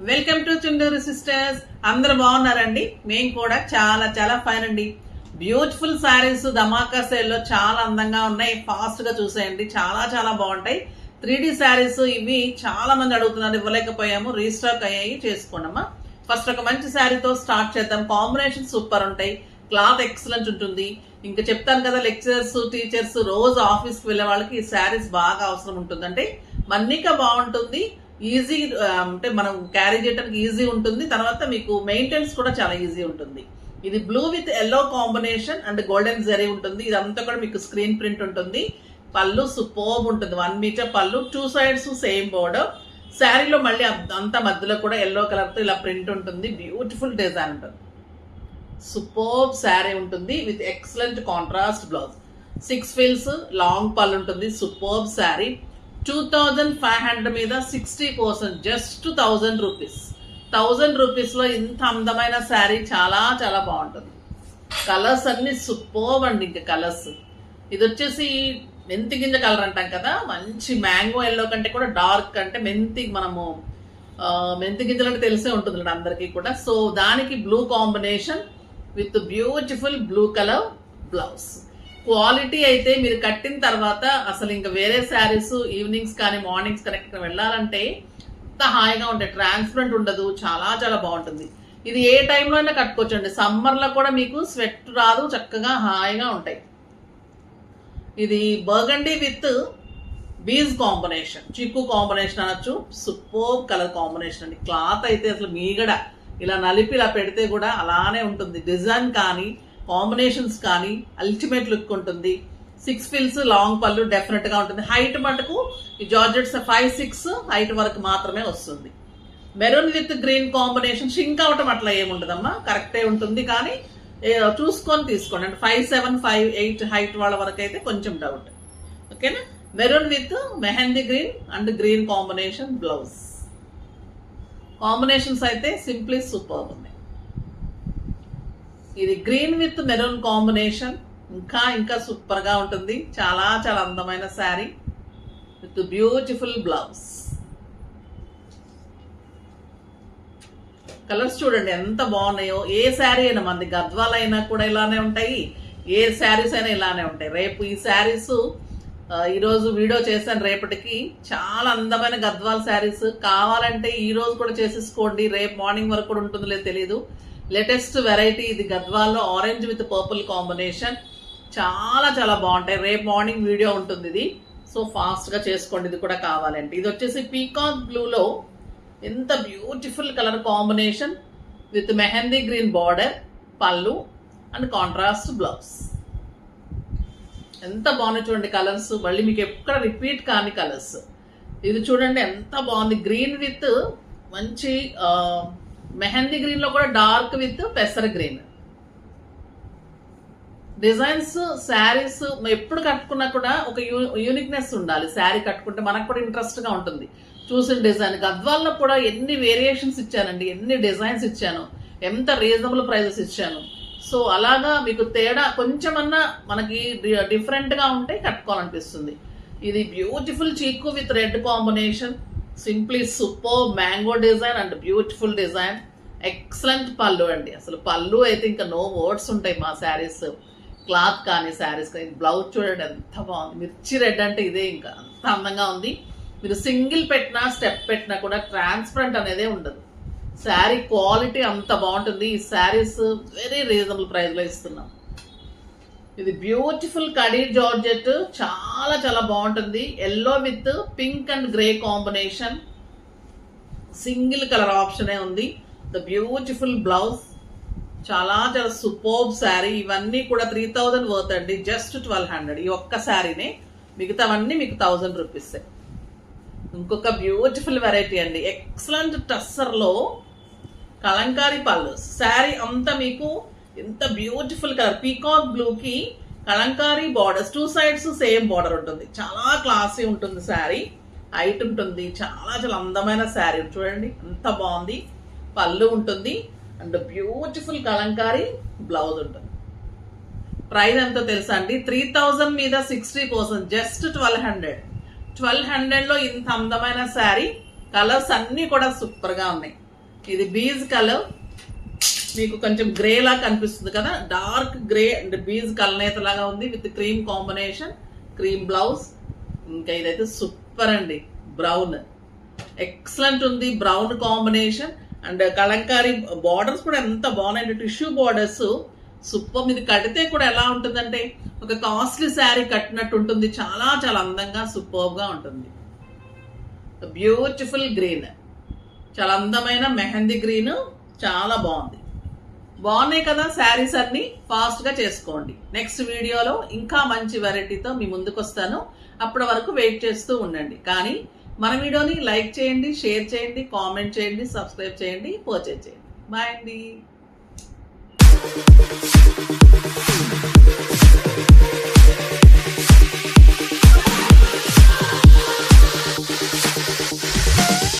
Welcome to Chunduru sisters. అందరు బాగున్నారండి? మేము కూడా చాలా చాలా ఫైన్ అండి. బ్యూటిఫుల్ శారీస్ ధమాకా సేల్ లో చాలా అందంగా ఉన్నాయి. ఫాస్ట్ గా చూసేయండి, చాలా చాలా బాగుంటాయి. 3D శారీస్ ఇవి చాలా మంది అడుగుతున్నారు, ఇవ్వలేకపోయాము, రీస్టాక్ అయ్యాయి, చేసుకోండమ్మా. ఫస్ట్ ఒక మంచి శారీతో స్టార్ట్ చేద్దాం. కాంబినేషన్ సూపర్ ఉంటాయి, క్లాత్ ఎక్సలెంట్ ఉంటుంది. ఇంకా చెప్తాను కదా, లెక్చరర్స్ టీచర్స్ రోజు ఆఫీస్కి వెళ్ళే వాళ్ళకి ఈ శారీస్ బాగా అవసరం ఉంటుంది. అంటే మన్నిక బాగుంటుంది, ఈజీ, అంటే మనం క్యారీ చేయడానికి ఈజీ ఉంటుంది. తర్వాత మీకు మెయింటెనెన్స్ కూడా చాలా ఈజీ ఉంటుంది. ఇది blue with yellow combination and golden zari ఉంటుంది. ఇదంతా కూడా మీకు స్క్రీన్ ప్రింట్ ఉంటుంది. పళ్ళు సూపర్బ్ ఉంటుంది, 1 మీటర్ పళ్ళు, 2 సైడ్స్ సేమ్ బోర్డర్. శారీలో మళ్ళీ అంతా మధ్యలో కూడా ఎల్లో కలర్ తో ఇలా ప్రింట్ ఉంటుంది. బ్యూటిఫుల్ డిజైన్ ఉంటుంది, సూపర్బ్ శారీ ఉంటుంది విత్ ఎక్సలెంట్ కాంట్రాస్ట్ బ్లౌజ్. 6 ఫిల్స్ లాంగ్ పళ్ళు ఉంటుంది. సూపర్బ్ శారీ 2500 మీద 60%, జస్ట్ 1000 రూపీస్. 1000 రూపీస్ లో ఇంత అందమైన శారీ చాలా చాలా బాగుంటుంది. కలర్స్ అన్ని సూపర్బ్ అండి. ఇంకా కలర్స్, ఇది వచ్చేసి మెంతి గింజ కలర్ అంటాం కదా, మంచి మ్యాంగో ఎల్లో కంటే కూడా డార్క్, అంటే మెంతి, మనము మెంతి గింజలు అంటే తెలిసే ఉంటుంది అందరికీ కూడా. సో దానికి blue combination with beautiful blue colour blouse. Quality అయితే మీరు కట్టిన తర్వాత అసలు ఇంకా వేరే శారీస్ ఈవినింగ్స్ కానీ మార్నింగ్స్ కానీ ఇక్కడ వెళ్ళాలంటే ఎంత హాయిగా ఉంటాయి, ట్రాన్స్పరెంట్ ఉండదు, చాలా చాలా బాగుంటుంది. ఇది ఏ టైంలో అయినా కట్టుకోవచ్చు అండి. సమ్మర్లో కూడా మీకు స్వెట్ రాదు, చక్కగా హాయిగా ఉంటాయి. ఇది బర్గండీ విత్ బీజ్ కాంబినేషన్, చిక్కు కాంబినేషన్ అనొచ్చు. సూపర్ కలర్ కాంబినేషన్ అండి. క్లాత్ అయితే అసలు మీగడ ఇలా నలిపి ఇలా పెడితే కూడా అలానే ఉంటుంది. డిజైన్ కానీ కాంబినేషన్స్ కానీ అల్టిమేట్ లుక్ ఉంటుంది. 6 ఫిల్స్ లాంగ్ పళ్ళు డెఫినెట్ గా ఉంటుంది. హైట్ మటుకు ఈ జార్జెట్స్ 5'6" హైట్ వరకు మాత్రమే వస్తుంది. Maroon with green combination, shrink అవటం అట్లా ఏముంటదమ్మా, కరెక్టే ఉంటుంది. కానీ చూసుకొని తీసుకోండి. అంటే 5'7", 5'8" హైట్ వాళ్ళ వరకు అయితే కొంచెం డౌట్. ఓకేనా? Maroon with mehndi green and green combination blouse. Combinations అయితే సింప్లీ సూపర్ ఉన్నాయి. ఇది గ్రీన్ విత్ మెరూన్ కాంబినేషన్, ఇంకా ఇంకా సూపర్ గా ఉంటుంది. చాలా చాలా అందమైన sari with beautiful blouse. Colours చూడండి ఎంత బాగున్నాయో. ఏ శారీ అయినా, మంది గద్వాల్ అయినా కూడా ఇలానే ఉంటాయి, ఏ శారీస్ అయినా ఇలానే ఉంటాయి. రేపు ఈ శారీస్ ఈరోజు వీడియో చేశాను, రేపటికి చాలా అందమైన గద్వాల్ శారీస్ కావాలంటే ఈ రోజు కూడా చేసేసుకోండి. రేపు మార్నింగ్ వరకు కూడా ఉంటుందో లేదో తెలియదు. లేటెస్ట్ వెరైటీ ఇది, గద్వాల్లో ఆరెంజ్ విత్ పర్పుల్ కాంబినేషన్, చాలా చాలా బాగుంటాయి. రేపు మార్నింగ్ వీడియో ఉంటుంది ఇది, సో ఫాస్ట్ గా చేసుకోండి. ఇది కూడా కావాలంటే. ఇది వచ్చేసి పీకాక్ బ్లూలో ఎంత beautiful colour combination with mehndi green border, పళ్ళు అండ్ కాంట్రాస్ట్ బ్లౌజ్. ఎంత బాగున్నాయి చూడండి కలర్స్, మళ్ళీ మీకు ఎక్కడ రిపీట్ కాని కలర్స్. ఇది చూడండి ఎంత బాగుంది, గ్రీన్ విత్ మంచి మెహందీ గ్రీన్ లో కూడా డార్క్ విత్ పెసర గ్రీన్. డిజైన్స్ శారీస్ ఎప్పుడు కట్టుకున్నా కూడా ఒక యూనిక్నెస్ ఉండాలి. శారీ కట్టుకుంటే మనకు కూడా ఇంట్రెస్ట్ గా ఉంటుంది చూసిన డిజైన్. గద్వాల్లో కూడా ఎన్ని వేరియేషన్స్ ఇచ్చానండి, ఎన్ని డిజైన్స్ ఇచ్చాను, ఎంత రీజనబుల్ ప్రైజెస్ ఇచ్చాను. సో అలాగా మీకు తేడా కొంచెమన్నా మనకి డిఫరెంట్ గా ఉంటే కట్టుకోవాలనిపిస్తుంది. ఇది బ్యూటిఫుల్ చీకు with red combination, simply super mango design and beautiful design. Excellent పళ్ళు అండి. అసలు పళ్ళు అయితే ఇంకా నో వర్డ్స్ ఉంటాయి మా శారీస్, క్లాత్ కానీ శారీస్ కానీ. బ్లౌజ్ చూడండి ఎంత బాగుంది, మిర్చి రెడ్ అంటే ఇదే, ఇంకా అంత అందంగా ఉంది. మీరు సింగిల్ పెట్టినా స్టెప్ పెట్టినా కూడా ట్రాన్స్పరెంట్ అనేదే ఉండదు. శారీ క్వాలిటీ అంత బాగుంటుంది. ఈ శారీస్ వెరీ రీజనబుల్ ప్రైస్ లో ఇస్తున్నాం. ఇది బ్యూటిఫుల్ కడీ జార్జెట్, చాలా చాలా బాగుంటుంది. Yellow with pink and grey combination, single colour ఆప్షనే ఉంది. ద బ్యూటిఫుల్ బ్లౌజ్, చాలా చాలా సూపర్బ్ శారీ. ఇవన్నీ కూడా 3000 వర్త్ అండి, జస్ట్ 1200. ఈ ఒక్క శారీనే, మిగతావన్నీ మీకు 1000 రూపీస్. ఇంకొక బ్యూటిఫుల్ వెరైటీ అండి, ఎక్సలెంట్ టస్సర్ లో కలంకారీ పళ్ళు. శారీ అంతా మీకు ఎంత బ్యూటిఫుల్ కలర్, పీకాక్ బ్లూ కి Kalamkari borders, 2 sides same border ఉంటుంది. చాలా క్లాసీ ఉంటుంది శారీ, హైట్ ఉంటుంది. చాలా చాలా అందమైన శారీ చూడండి ఎంత బాగుంది. పళ్ళు ఉంటుంది అండ్ బ్యూటిఫుల్ కలంకారీ బ్లౌజ్ ఉంటుంది. ప్రైస్ ఎంతో తెలుసా అండి? 3000 మీద 60%, జస్ట్ 1200. లో ఇంత అందమైన శారీ. కలర్స్ అన్ని కూడా సూపర్ గా ఉన్నాయి. ఇది బీజ్ కలర్, మీకు కొంచెం గ్రే లాగా కనిపిస్తుంది కదా, డార్క్ గ్రే అండ్ బీజ్ కలనేత లాగా ఉంది with cream combination, cream blouse. ఇంకా ఇదైతే సూపర్ అండి, బ్రౌన్ ఎక్సలెంట్ ఉంది, brown combination and Kalamkari borders కూడా ఎంత బాగున్నాయండి, టిష్యూ బార్డర్స్ సూపర్. ఇది కడితే కూడా ఎలా ఉంటుందంటే ఒక కాస్ట్లీ శారీ కట్టినట్టు ఉంటుంది, చాలా చాలా అందంగా సూపర్ గా ఉంటుంది. బ్యూటిఫుల్ గ్రీన్, చాలా అందమైన మెహందీ గ్రీన్, చాలా బాగున్నాయి కదా శారీస్ అన్ని. ఫాస్ట్ గా చేసుకోండి. నెక్స్ట్ వీడియోలో ఇంకా మంచి వెరైటీతో మీ ముందుకు వస్తాను. అప్పటి వరకు వెయిట్ చేస్తూ ఉండండి. కానీ మన వీడియోని లైక్ చేయండి, షేర్ చేయండి, కామెంట్ చేయండి, సబ్స్క్రైబ్ చేయండి, పర్చేజ్ చేయండి. బాయ్ అండి.